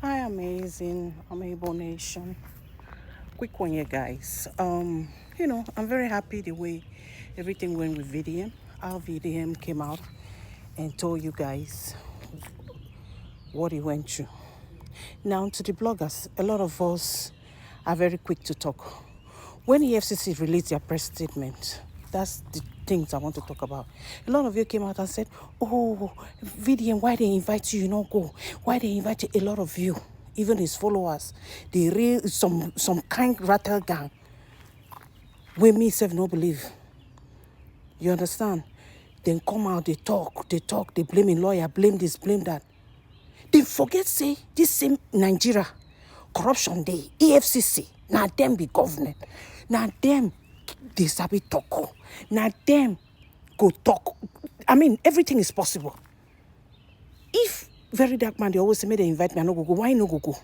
Hi, amazing, Amiable Nation. Quick one, here, guys. I'm very happy the way everything went with VDM. How VDM came out and told you guys what he went through. Now, to the bloggers, a lot of us are very quick to talk. When the FCC released their press statement, that's the things I want to talk about. A lot of you came out and said, "Oh, VDM, why they invite you? You not go? Why they invite you?" A lot of you, even his followers, they real some kind rattle gang. We me self no believe. You understand? Then come out, they talk, they blame a lawyer, blame this, blame that. They forget say this same Nigeria corruption day, EFCC, now them be government, now them they sabi talk, now them go talk. I mean, everything is possible. If very dark man, they always say, "May they invite me, I no go go." Why no go?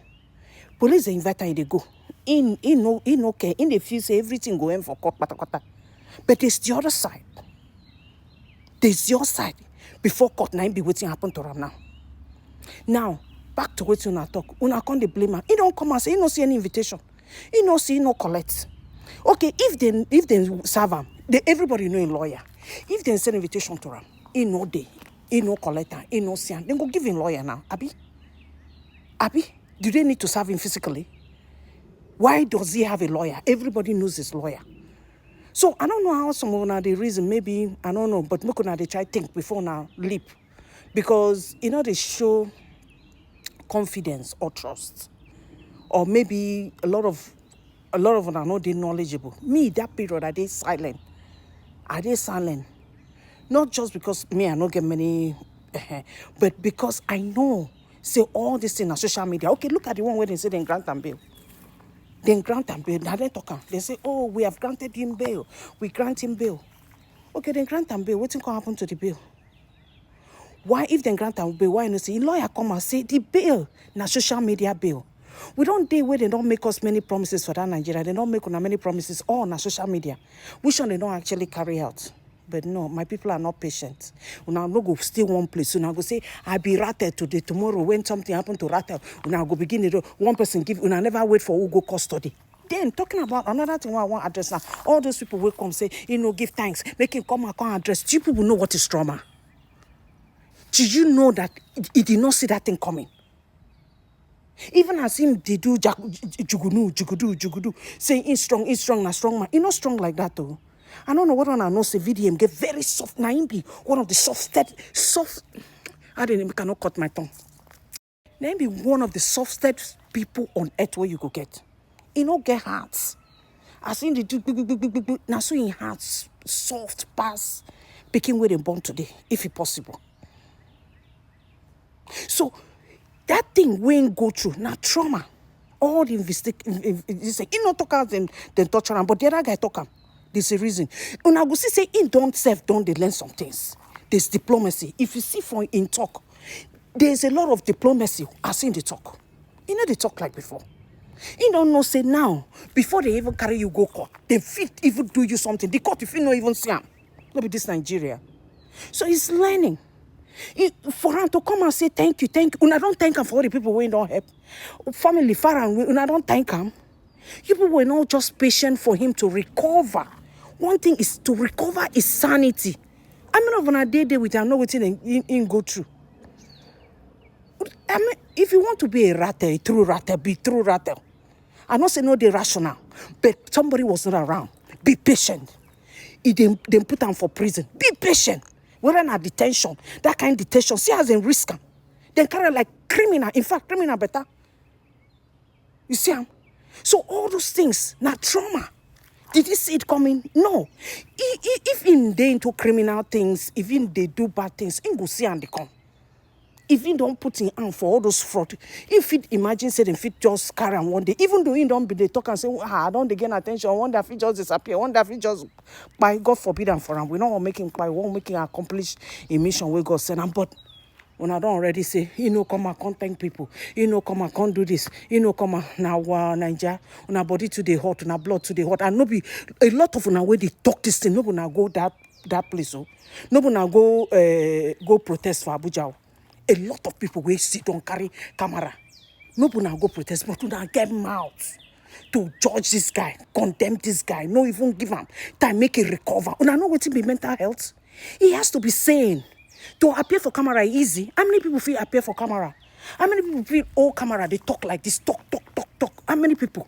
Police they invite her, they go. In no care. In the feel say everything go in for court, pata. But there's the other side. There's your side. Before court, now be waiting happen to them now. Now, back to what you talk. Una come the blame her. He don't come and say he no see any invitation. He no see, no collect. Okay, if they serve him, everybody know a lawyer. If they send invitation to him, he no day, he no collect him, he no see him, then go give him lawyer now. Abi? Do they need to serve him physically? Why does he have a lawyer? Everybody knows his lawyer. So I don't know how some of them the reason, maybe, I don't know, but look now they try think before now leap. Because, they show confidence or trust. Or maybe a lot of them are not knowledgeable. Me, that period, are they silent? Not just because me, I don't get many, but because I know, say all this thing on social media. Okay, look at the one where they say they grant and bail. Then grant and bail. Now they talk. They say, "Oh, we have granted him bail. We grant him bail." Okay, then grant and bail. What's going to happen to the bail? Why, if they grant and bail, why not say lawyer come and say the bail na social media bail? We don't day where they don't make us many promises for that Nigeria. They don't make us many promises all on social media, which one they don't actually carry out. But no, my people are not patient. Una no go stay one place. Una go say, "I be rattled today, tomorrow when something happen to rattle." Una go begin it. One person give. Una never wait for who go custody. Then talking about another thing I want to address now. All those people will come say, give thanks, make him come and come address. Do you people know what is trauma? Did you know that he did not see that thing coming? Even as him, they do jugudu, saying he's strong, na strong man. He's not strong like that though. I don't know what one I know say VDM get very soft. Now him be one of the soft. I cannot cut my tongue. Now him be one of the softest people on earth where you go get. He no get hearts. As in the do now so in hearts soft pass picking where they born today, if it possible. So that thing we ain't go through now trauma. All the he not talk out then torture him, but the other guy talk him. There's a reason. And I go say in don't they learn some things. There's diplomacy. If you see from in talk, there's a lot of diplomacy as in the talk. They talk like before. You don't know say now, before they even carry you go court, they fit even do you something. The court if you not even see him. Not be this Nigeria. So he's learning. For him to come and say thank you. Una don't thank him for all the people who don't help. Family far and una don't thank him. You people were not just patient for him to recover. One thing is to recover his sanity. I mean, when I day with him, I know what he go through. I mean, if you want to be a true ratter, be true ratter. I not say no, they rational, but somebody was not around. Be patient. If they put him for prison. Be patient. Whether not detention, that kind of detention, see as in risk. Then carry like criminal. In fact, criminal better. You see him? So all those things, not trauma. Did you see it coming? No. If they into criminal things, even they do bad things, in go see and they come. If he don't put in hand for all those fraud, if it imagine say them fit just carry on one day, even though he don't be they talk and say, I don't they gain attention, one that fit just disappear, one that fit just by God forbid and for him. We don't want making by one making accomplish a mission where God send him. But when I don't already say, come and can't thank people, come and can't do this, come and now Nigeria, una body to the hot, una blood to the hot, and no be a lot of una where they talk this thing, no gonna go that place, oh, no gonna go protest for Abuja. A lot of people will sit on carry camera. No now go protest, but now get mouth to judge this guy, condemn this guy, no even give him time, make it recover. Una know wetin be mental health? He has to be sane. To appear for camera easy. How many people feel appear for camera? How many people feel all camera, they talk like this, talk. How many people?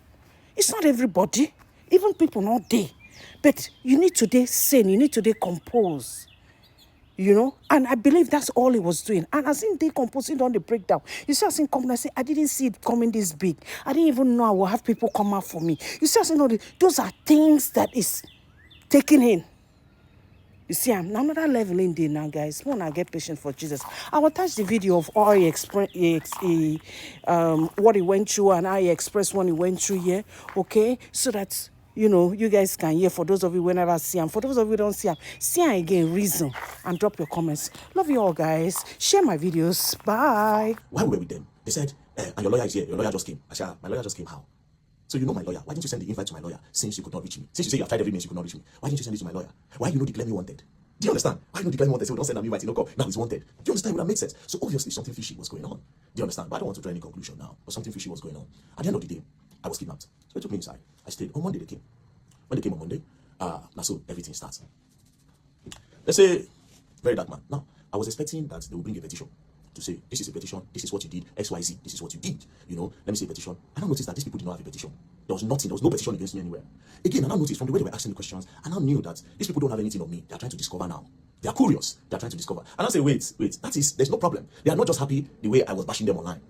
It's not everybody. Even people not there. But you need to be sane, you need to be composed. You know, and I believe that's all he was doing. And as in decomposing on the breakdown, you see, as in coming, I say, I didn't see it coming this big. I didn't even know I will have people come out for me. You see, as in all those are things that is taking in. You see, I'm another level in there now, guys. When I get patient for Jesus, I will attach the video of how what he went through and how he expressed what he went through here, okay? So that, you know, you guys can hear. For those of you who never see him, for those of you who don't see him again, reason, and drop your comments. Love you all, guys. Share my videos. Bye. While we were with them, they said, and your lawyer is here. Your lawyer just came. I said, my lawyer just came. How? So you know my lawyer. Why didn't you send the invite to my lawyer since you could not reach me? Since you say you have tried every means you could not reach me. Why didn't you send it to my lawyer? Why you know declare me wanted? Do you understand? Why you know declare me wanted? So we don't send an invite, you know, come. Now he's wanted. Do you understand? Would that make sense? So obviously something fishy was going on. Do you understand? But I don't want to draw any conclusion now. But something fishy was going on. At the end of the day, I was kidnapped. So they took me inside. I stayed. On Monday they came. When they came on Monday, now so everything starts. Let's say, very dark man. Now, I was expecting that they would bring a petition to say, this is a petition, this is what you did, XYZ, this is what you did. You know, let me say petition. I now noticed that these people did not have a petition. There was nothing, there was no petition against me anywhere. Again, I now noticed from the way they were asking the questions, I now knew that these people don't have anything on me. They are trying to discover now. They are curious. They are trying to discover. And I say, wait, that is, there's no problem. They are not just happy the way I was bashing them online.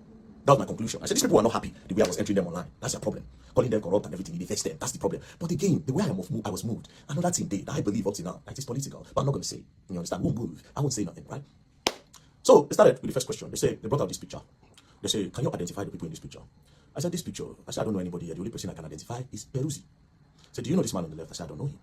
That was my conclusion. I said, these people are not happy the way I was entering them online. That's their problem. Calling them corrupt and everything, it affects them. That's the problem. But again, the way I was moved, I know that's in day that I believe up to now, that is political. But I'm not going to say. You understand? I won't move. I won't say nothing, right? So they started with the first question. They brought out this picture. They say, can you identify the people in this picture? I said, this picture, I said, I don't know anybody here. The only person I can identify is Peruzzi. I said, do you know this man on the left? I said, I don't know him.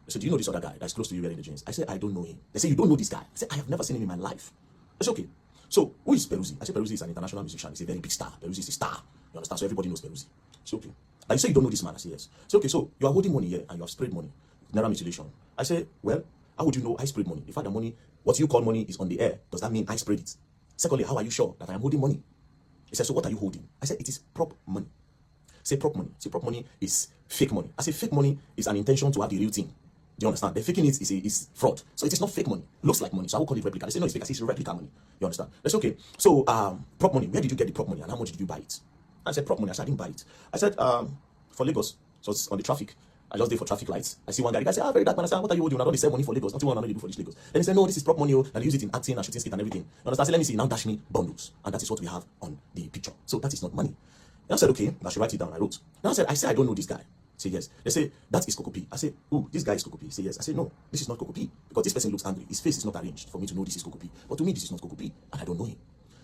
They said, do you know this other guy that's close to you wearing the jeans? I said, I don't know him. They said, you don't know this guy? I said, I have never seen him in my life. I said, okay. So who is Peruzzi? I said, Peruzzi is an international musician. He's a very big star. Peruzzi is a star. You understand? So everybody knows Peruzzi. I said, okay. Like you say, you don't know this man? I said, yes. I said, okay, so you are holding money here and you have sprayed money. Naira mutilation. I said, well, how would you know I sprayed money? The fact that money, what you call money is on the air, does that mean I sprayed it? Secondly, how are you sure that I am holding money? He said, so what are you holding? I said, it is prop money. Say prop money. Say prop money is fake money. I say fake money is an intention to have the real thing. Do you understand? The faking it is fraud. So it is not fake money. Looks like money. So I will call it replica. They say no, it's fake. I say it's replica money. You understand? That's okay. So prop money. Where did you get the prop money and how much did you buy it? I said prop money. I said I didn't buy it. I said for Lagos. So it's on the traffic. I just did for traffic lights. I see one guy. The guy said, very dark man. I said, what are you holding? I don't sell money for Lagos. Nothing I do for this Lagos. Then he said, no, this is prop money. And they use it in acting and shooting skit and everything. You understand? I said, let me see. Now dash me bundles. And that is what we have on the picture. So that is not money. And I said, okay, I should write it down. I wrote. Now I said, I don't know this guy. Say yes. They say, that is Coco P. I say, oh, this guy is Coco P. Say yes. I say, no, this is not Coco P. Because this person looks angry. His face is not arranged for me to know this is Coco P. But to me, this is not Coco P. And I don't know him.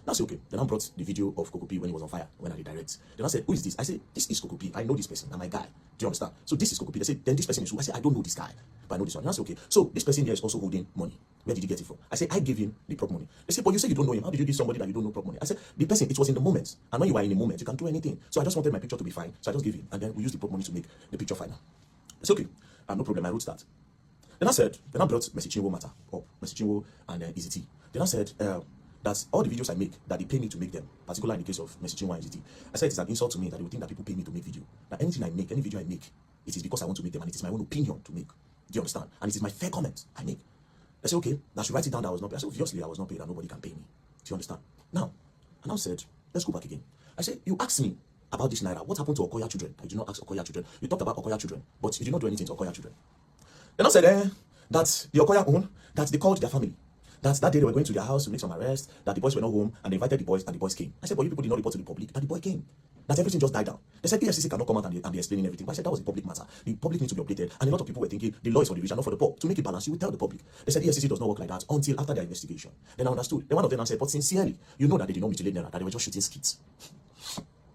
Now I said, okay. Then I brought the video of Coco P when he was on fire, when I redirect. Then I said, who is this? I said, this is Coco P. I know this person. And my guy. Do you understand? So this is Coco P. They said, then this person is who? I said, I don't know this guy. But I know this one. And I said, okay. So this person here is also holding money. Where did you get it from? I said, I gave him the prop money. They said, but you say you don't know him. How did you give somebody that you don't know prop money? I said, the person, it was in the moment. And when you are in the moment, you can do anything. So I just wanted my picture to be fine. So I just gave him. And then we used the prop money to make the picture final. It's okay. No problem. I wrote that. Then I brought Messichinwo matter up. Messichinwo and Easy T. Then I said, that all the videos I make, that they pay me to make them, particularly in the case of Messichinwo and Easy T. I said it's an insult to me that they would think that people pay me to make video. That anything I make, any video I make, it is because I want to make them and it is my own opinion to make. Do you understand? And it is my fair comment I make. I said, okay, I should write it down that I was not paid. I said, obviously I was not paid and nobody can pay me. Do you understand? Now, I now said, let's go back again. I said, you asked me about this Naira. What happened to Okoya children? I did not ask Okoya children. You talked about Okoya children, but you did not do anything to Okoya children. Then I said, that the Okoya own, that they called their family. That day they were going to their house to make some arrests, that the boys were not home, and they invited the boys, and the boys came. I said, but you people did not report to the public that the boy came. That everything just died down. They said EFCC cannot come out and they're explaining everything. But I said that was a public matter. The public needs to be updated. And a lot of people were thinking the law is for the rich and not for the poor. To make it balance, you will tell the public. They said EFCC does not work like that until after their investigation. Then I understood. Then one of them said, but sincerely, you know that they did not mutilate Naira, that they were just shooting skits.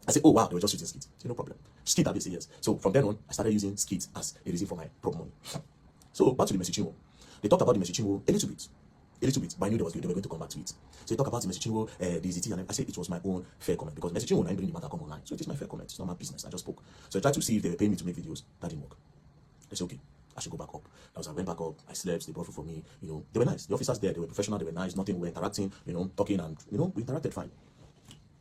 I said, oh wow, they were just shooting skits. So no problem. Skit, I say yes. So from then on, I started using skits as a reason for my prop money. So back to the Messichinwo. They talked about the Messichinwo a little bit, but I knew they were going to come back to it. So they talk about the Messichinwo, the ZT, and I said it was my own fair comment because Messichinwo didn't bring the matter come online. So it is my fair comment. It's not my business. I just spoke. So I tried to see if they were paying me to make videos. That didn't work. They said, okay, I should go back up. I went back up. I slept. They brought food for me. You know, they were nice. The officers there, they were professional. They were nice. Nothing. We were interacting. You know, talking, and you know, we interacted fine.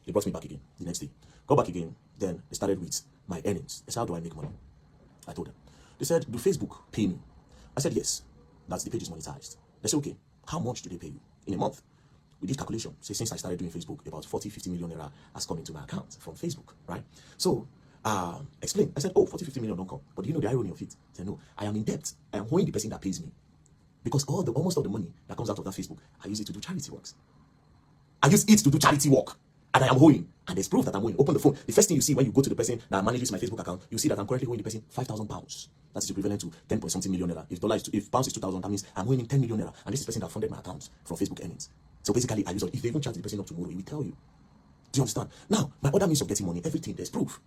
They brought me back again the next day. Got back again, then they started with my earnings. They said, how do I make money? I told them. They said, do Facebook pay me? I said, yes. That's the page is monetized. They said, okay, how much do they pay you in a month? We did calculation. Say since I started doing Facebook, about 40-50 million naira has come into my account from Facebook, right? So explain. I said, oh, 40-50 million don't come. But do you know the irony of it? I said, no, I am in debt. I am owing the person that pays me. Because almost all the money that comes out of that Facebook, I use it to do charity works. I use it to do charity work. And I am owing. And there's proof that I'm owing. Open the phone. The first thing you see when you go to the person that manages my Facebook account, you see that I'm currently owing the person £5,000. That is equivalent to 10 point something million naira. If pounds is 2,000, that means I'm owing him 10 million naira. And this is the person that funded my account from Facebook earnings. So basically, I use it. If they even charge the person up tomorrow, he will tell you. Do you understand? Now, my other means of getting money, everything, there's proof.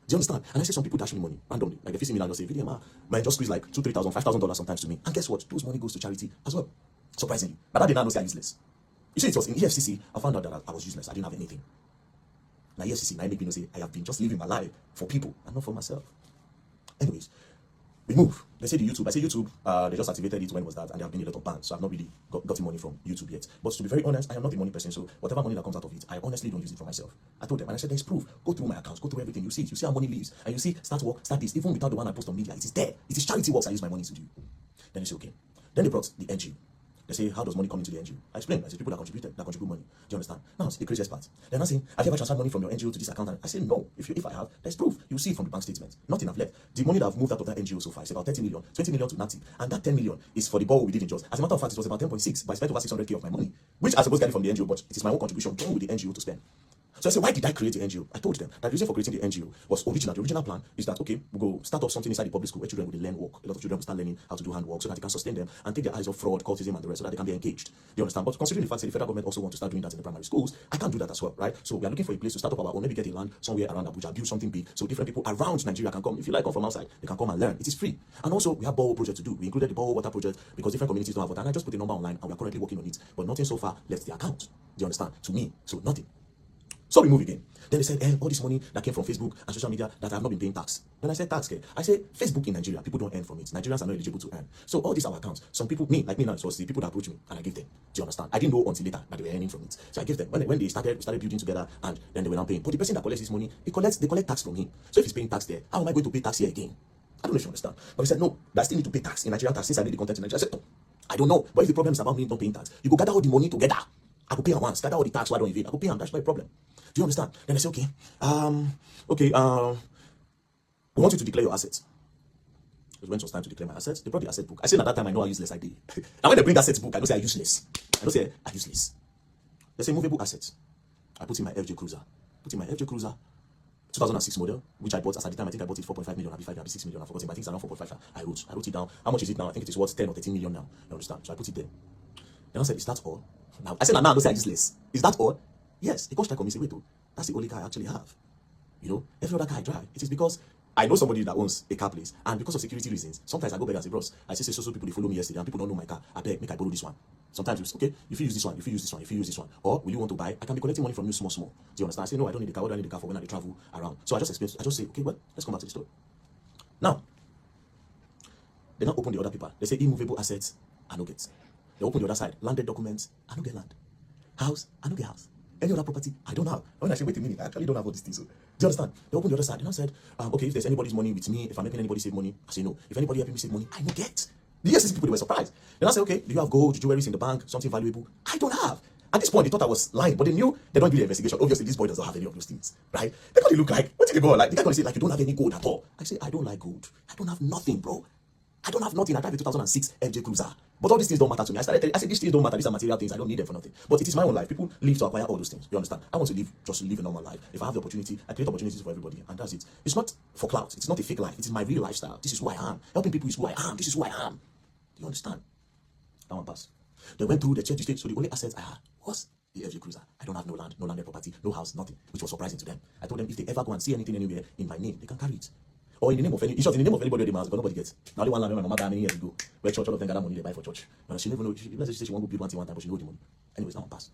Do you understand? And I see some people dash me money randomly. Like if you see me and just say, VDM, man, just squeeze like $2,000, $3,000, $5,000 sometimes to me. And guess what? Those money goes to charity as well. Surprisingly. But that did not know I'm useless. You see, it was in EFCC, I found out that I was useless. I didn't have anything. Now EFCC, now make me know say I have been just living my life for people and not for myself. Anyways, we move. Let's say the YouTube. I say YouTube, they just activated it when was that, and there have been a lot of bans, so I've not really gotten money from YouTube yet. But to be very honest, I am not a money person, so whatever money that comes out of it, I honestly don't use it for myself. I told them, and I said, there's proof. Go through my accounts, go through everything. You see it. You see how money leaves, and you see start work, start this. Even without the one I post on media, it is there. It is charity works I use my money to do. Then they say, okay. Then they brought the NGO. They say, how does money come into the NGO? I explained. I said, people that contribute money. Do you understand? Now, it's the craziest part. They're not saying, have you ever transferred money from your NGO to this account? And I say, no. If I have, there's proof. You see it from the bank statement. Nothing I've left. The money that I've moved out of that NGO so far is about 30 million, 20 million to Nati. And that 10 million is for the ball we did in Jos. As a matter of fact, it was about 10.6, but I spent over 600k of my money, which I supposed to get it from the NGO, but it is my own contribution joined with the NGO to spend. So I said, why did I create the NGO? I told them that the reason for creating the NGO was original. The original plan is that, okay, we'll go start off something inside the public school where children will learn work. A lot of children will start learning how to do handwork so that they can sustain them and take their eyes off fraud, cultism, and the rest so that they can be engaged. Do you understand? But considering the fact that the federal government also wants to start doing that in the primary schools, I can't do that as well, right? So we are looking for a place to start up our own, maybe get a land somewhere around Abuja, build something big so different people around Nigeria can come. If you like, come from outside, they can come and learn. It is free. And also, we have borehole project to do. We included the borehole water project because different communities don't have water. And I just put the number online and we are currently working on it. But nothing so far left the account. Do you understand? To me, so nothing. So we move again. Then they said, all this money that came from Facebook and social media that I have not been paying tax. Then I said, tax, okay. I said, Facebook in Nigeria, people don't earn from it. Nigerians are not eligible to earn. So all these are our accounts. Some people, like me now, it was the people that approached me and I gave them. Do you understand? I didn't know until later that they were earning from it. So I gave them. When they started building together and then they were now paying. But the person that collects this money, they collect tax from him. So if he's paying tax there, how am I going to pay tax here again? I don't know if you understand. But he said, no, I still need to pay tax in Nigerian tax since I made the content in Nigeria. I said, no, I don't know. But if the problem is about me not paying tax, you go gather all the money together. I will pay him once, gather all the tax, why don't evade? I will pay him, that's not a problem. Do you understand? Then I say, okay, we want you to declare your assets. It went some time to declare my assets. They brought the asset book. I said at that time I know how useless I did. And when they bring assets book, I don't say I'm useless. I don't say I'm useless. They say movable assets. I put in my FJ Cruiser. 2006 model, which I bought as at the time. I think I bought it 4.5 million, maybe 5 maybe 6 million. I forgot it, but I think it's around 4.5. I wrote it down. How much is it now? I think it is worth 10 or 13 million now. You understand? So I put it there. Then I said, is that all? Now I said, now I don't say I'm useless. Is that all? Yes. The coach tried to say, wait, that's the only car I actually have. You know, every other car I drive. It is because I know somebody that owns a car place, and because of security reasons, sometimes I go back and say, bros, I say so people they follow me yesterday, and people don't know my car. I beg, make I borrow this one. Sometimes you say, okay, if you use this one, if you use this one, or will you want to buy? I can be collecting money from you small. Do you understand? I say, no, I don't need the car. What do I need the car for when I travel around? So I just explain. I just say, okay, well, let's come back to the story. Now, they now open the other paper. They say immovable assets, I no get. They open the other side, landed documents, I no get land. House, I no get house. Any other property, I don't have. When I say, wait a minute, I actually don't have all these things. So, do you understand? They opened the other side and I said, okay, if there's anybody's money with me, if I'm helping anybody save money, I say no. If anybody helping me save money, I no get. The EFCC people, they were surprised. Then I said, okay, do you have gold, jewelry in the bank, something valuable? I don't have. At this point, they thought I was lying, but they knew they don't do the investigation. Obviously, this boy doesn't have any of those things, right? They probably look like, what did they go like? They can't say, like, you don't have any gold at all. I say, I don't like gold. I don't have nothing, bro. I don't have nothing. I drive a 2006 FJ Cruiser. But all these things don't matter to me. I said, these things don't matter. These are material things. I don't need them for nothing. But it is my own life. People live to acquire all those things. You understand? I want to live, just to live a normal life. If I have the opportunity, I create opportunities for everybody. And that's it. It's not for clout. It's not a fake life. It is my real lifestyle. This is who I am. Helping people is who I am. This is who I am. Do you understand? That one pass. They went through the change stage. So the only assets I had was the FJ Cruiser. I don't have no land, no landed property, no house, nothing, which was surprising to them. I told them if they ever go and see anything anywhere in my name, they can carry it. Or in the name of any, in short, in the name of anybody they must, but nobody gets. Now, the one land my mama died many years ago, where church, all of them gather money they buy for church. But she never know, she said she won't go build one thing one time, but she know the money. Anyways, now one pass.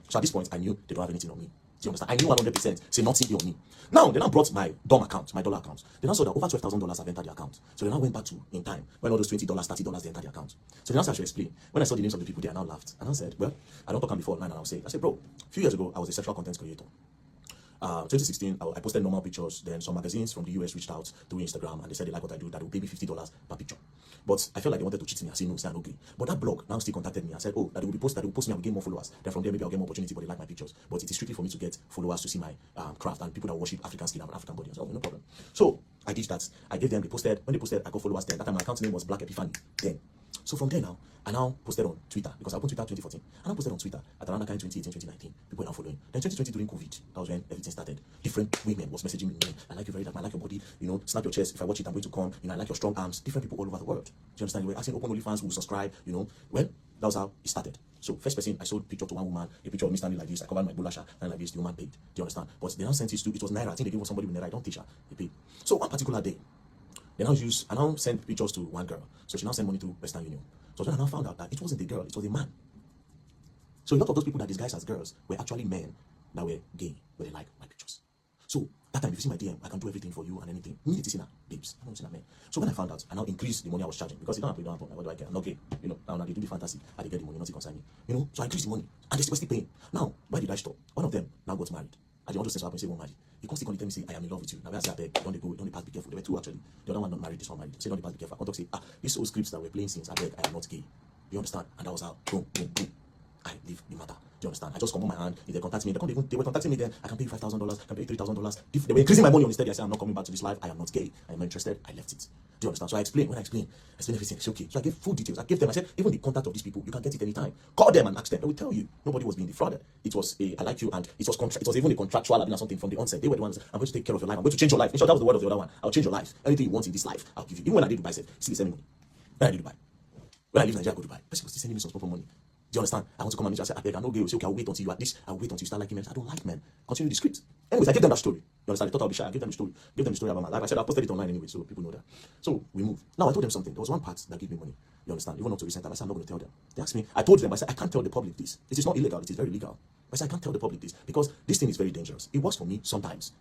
So at this point, I knew they don't have anything on me. Do you understand? I knew 100%, say nothing on me. Now, they now brought my DOM account, my dollar account. They now saw that over $12,000 have entered the account. So they now went back to, in time, when all those $20, $30, they entered the account. So they now said I should explain. When I saw the names of the people, they now laughed. And I said, well, I don't talk on before online, and I said, bro, a few years ago, I was a sexual content creator. 2016, I posted normal pictures. Then some magazines from the US reached out through Instagram and they said they like what I do, that they will pay me $50 per picture. But I felt like they wanted to cheat me. I said no, say I'm okay. But that blog now still contacted me and said, oh, that they will post me, I will gain more followers. Then from there, maybe I'll get more opportunity, but they like my pictures. But it is strictly for me to get followers to see my craft and people that worship African skin and African body. So, no problem. So I did that. I gave them, they posted, when they posted, I got followers then. That time my account name was Black Epiphany then. So from there now, I now posted on Twitter because I opened Twitter 2014. I now posted on Twitter at around the kind 2018, 2019. People were now following. Then 2020 during COVID, that was when everything started. Different women was messaging me, I like you very much, I like your body, snap your chest. If I watch it, I'm going to come. I like your strong arms. Different people all over the world. Do you understand? They were asking open OnlyFans who will subscribe, Well, that was how it started. So first person, I sold a picture to one woman, a picture of me standing like this. I covered my bulasha, and like this, the woman paid. Do you understand? But they now sent it to, it was Naira. I think they gave it somebody with Naira. I don't teach her. They paid. So one particular day, I now send pictures to one girl. So she now sent money to Western Union. So then I now found out that it wasn't a girl, it was a man. So a lot of those people that disguised as girls were actually men that were gay, but they like my pictures. So that time, if you see my DM, I can do everything for you and anything. Me, it's in a babes. I don't see that man. So when I found out, I now increased the money I was charging because it don't happen, what do I care? I'm not gay. Now they do the fantasy, I get the money, not to concern me. So I increased the money and they still paying. Now, why did I stop? One of them now got married. I didn't just say one married. He constantly tell me, say, I am in love with you. Now, I say, I beg, don't pass, be careful. There were two actually. The other one not married, this one married. Say, don't pass, be careful. I want to say, these old scripts that we're playing since, I beg, I am not gay. You understand? And that was how, boom, boom, boom. I leave the matter. Do you understand? I just come on my hand. If they contact me, they were contacting me then. I can pay you $5,000, I can pay you $3,000. If they were increasing my money on instead, I said, I'm not coming back to this life. I am not gay. I am not interested. I left it. Do you understand? So I explained. When I explained everything. It's okay. So I gave full details. I gave them. I said, even the contact of these people, you can get it anytime. Call them and ask them. They will tell you. Nobody was being defrauded. It was I like you, and it was even a contractual or something from the onset. They were the ones. I'm going to take care of your life. I'm going to change your life. In short, that was the word of the other one. I'll change your life. Anything you want in this life, I'll give you. Even when I did Dubai, I said, see, send me money. When I did Dubai, when I leave Nigeria, I go to Dubai. Person was still sending me some proper money. Do you understand? I want to come and I said, I beg, I know gay. Say, okay, I'll wait until you at this. I'll wait until you start liking men. I don't like men. Continue the script. Anyways, I gave them that story. You understand? I thought I'll be shy. I gave them the story. Give them the story about my life. I said I posted it online anyway, so people know that. So we moved. Now I told them something. There was one part that gave me money. You understand? Even up to recent time, I said I'm not going to tell them. They asked me. I told them. I said I can't tell the public this. It is not illegal. It is very legal. I said I can't tell the public this because this thing is very dangerous. It works for me sometimes,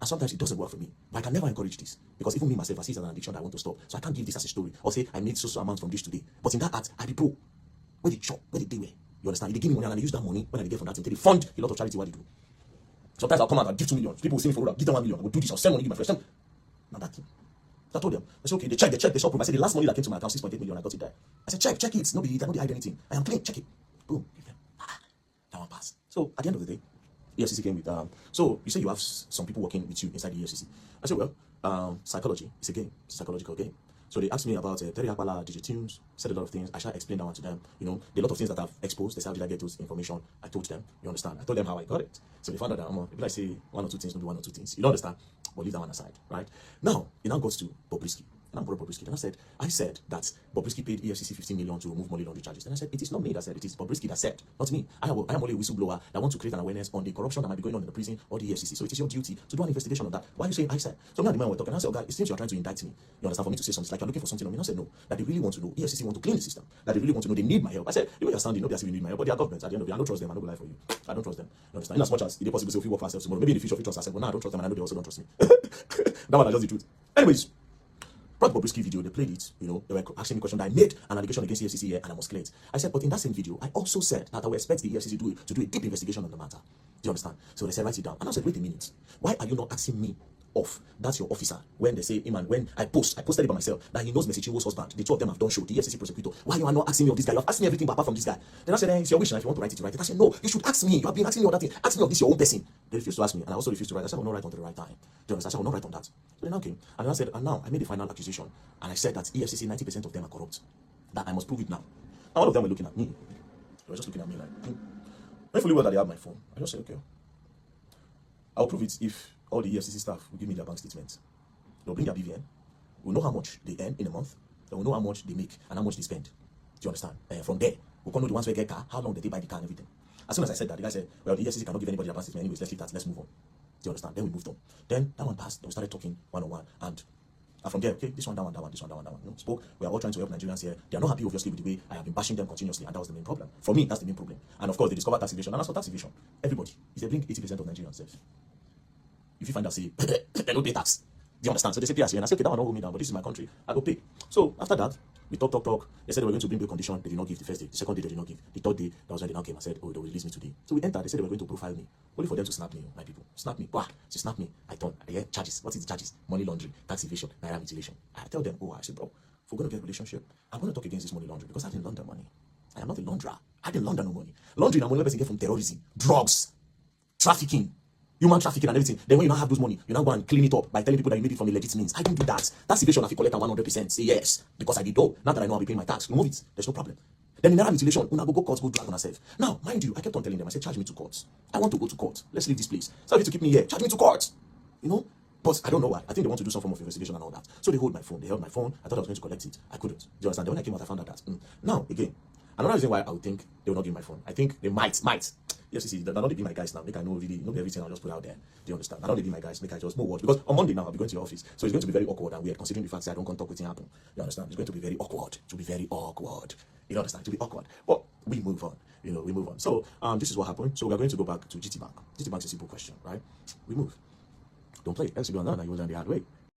and sometimes it doesn't work for me. But I can never encourage this because even me myself, I see it as an addiction that I want to stop. So I can't give this as a story or say I made so amount from this today. But in that act, I be pro. Where the chop? Where the day where? You understand? They give me money and I use that money when I get from that thing. They fund a lot of charity. What they do. Sometimes I'll come out and give 2 million. People will see me for give them 1 million. I will do this. I'll send money, give my friends. Not that thing. So I told them. I said, okay, they check, they saw proof. I said, the last money that came to my account, 6.8 million, I got it there. I said, check it. Nobody hide anything. I am clean. Check it. Boom. Give them. That one passed. So at the end of the day, EFCC came with, so you say you have some people working with you inside the EFCC. I said, well, psychology is a game. It's a psychological game. So they asked me about Terry Akbala, DJ Tunes, said a lot of things. I shall explain that one to them. The lot of things that I've exposed. They said, how did I get those information? I told them. You understand? I told them how I got it. So they found out that if I say one or two things, maybe one or two things. You don't understand? But leave that one aside, right? Now, it now goes to Bobrisky. And I brought Bobrisky. And I said that Bobrisky paid EFCC 15 million to remove money laundering charges. And I said, it is not me that said it is Bobrisky that said, not me. I am only a whistleblower that wants to create an awareness on the corruption that might be going on in the prison or the EFCC. So it is your duty to do an investigation of that. Why are you saying I said? So now the man we're talking, I said, oh God, it seems you're trying to indict me. You understand? For me to say something, it's like you're looking for something on me. I said, no, that they really want to know. EFCC want to clean the system. That they really want to know they need my help. I said, the way you're sounding, nobody has need my help, but they are governments. At the end of the day, I don't trust them. I don't go lie for you. I don't trust them. You understand? In as much as it is possible, say if we work for ourselves tomorrow, maybe in the future, we trust ourselves, but now I don't trust them, and I know they also don't trust me. That one is just the truth. Anyways, brought Bobrisky video, they played it, they were asking me questions that I made an allegation against the EFCC here and I must clear it. I said, but in that same video, I also said that I would expect the EFCC to do a deep investigation on the matter. Do you understand? So they said, write it down. And I said, wait a minute. Why are you not asking me off? That's your officer. When they say, man, when I posted it by myself, that he knows Mesichiwo's husband. The two of them have done show, the EFCC prosecutor. Why you are not asking me of this guy? You have asked me everything but apart from this guy. Then I said, it's your wish, and if you want to write it, you write it. I said, no, you should ask me. You have been asking me all that thing. Ask me of this, your own person. They refused to ask me, and I also refused to write. I said, I will not write on the right time. Do you understand? I said, I will not write on that. So they now came, and then I said, and now I made the final accusation, and I said that EFCC, 90% of them are corrupt. That I must prove it now. Now all of them were looking at me. They were just looking at me like, when fully well that they have my phone, I just said, okay, I'll prove it if all the EFCC staff will give me their bank statements. They'll bring their BVN. We'll know how much they earn in a month. They will know how much they make and how much they spend. Do you understand? From there, we'll come know the ones who get car, how long did they buy the car and everything. As soon as I said that, the guy said, well, the EFCC cannot give anybody their bank statement. Anyways, let's leave that. Let's move on. Do you understand? Then we moved on. Then that one passed. Then we started talking one-on-one. And from there, okay, this one, that one, that one, this one, that one, that one. Spoke. We are all trying to help Nigerians here. They are not happy, obviously, with the way I have been bashing them continuously. And that was the main problem. For me, that's the main problem. And of course, they discovered tax evasion. And as for tax evasion, everybody, if they bring 80% of Nigerians, if you find out, say, they don't pay tax. Do you understand? So they say, pay us here. And I say, okay, that one don't hold me down, but this is my country. I go pay. So after that, We talk. They said they were going to bring bail condition. They did not give the first day. The second day, they did not give. The third day, that was when they now came and said, oh, they will release me today. So we entered. They said they were going to profile me. Only for them to snap me, my people. Snap me. Wow. She snapped me. I thought, yeah, charges. What is the charges? Money laundering, tax evasion, naira mutilation. I tell them, oh, I said, bro, if we're going to get a relationship, I'm going to talk against this money laundering because I didn't launder money. I am not a launderer. I didn't launder no money. Laundering, I'm only person get from terrorism, drugs, trafficking, human trafficking and everything. Then when you now have those money, you now go and clean it up by telling people that you made it from a legit means. I didn't do that. That's evasion. If you collect 100%, say yes, because I did though. Now that I know I'll be paying my tax, remove it. There's no problem. Then in naira mutilation, una go courts, go drag on herself. Now, mind you, I kept on telling them, I said, charge me to court. I want to go to court. Let's leave this place. So if you to keep me here, charge me to court. You know? But I don't know why. I think they want to do some form of investigation and all that. So they hold my phone. They held my phone. I thought I was going to collect it. I couldn't. Do you understand? Then when I came out, I found out that. Now, again, another reason why I would think they will not give me my phone. I think they might. Yes, you see, they're not be my guys now. Make I know really, not everything I'll just put out there. Do you understand? I don't be my guys. Make I just move words. Because on Monday now, I'll be going to your office. So it's going to be very awkward and weird, considering the fact that I don't come talk with happen. You understand? It's going to be very awkward. To be very awkward. You understand? To be awkward. But we move on. You know, we move on. So this is what happened. So we're going to go back to GT Bank. GT Bank's a simple question, right? We move. Don't play. LCB on that, you was on the hard way.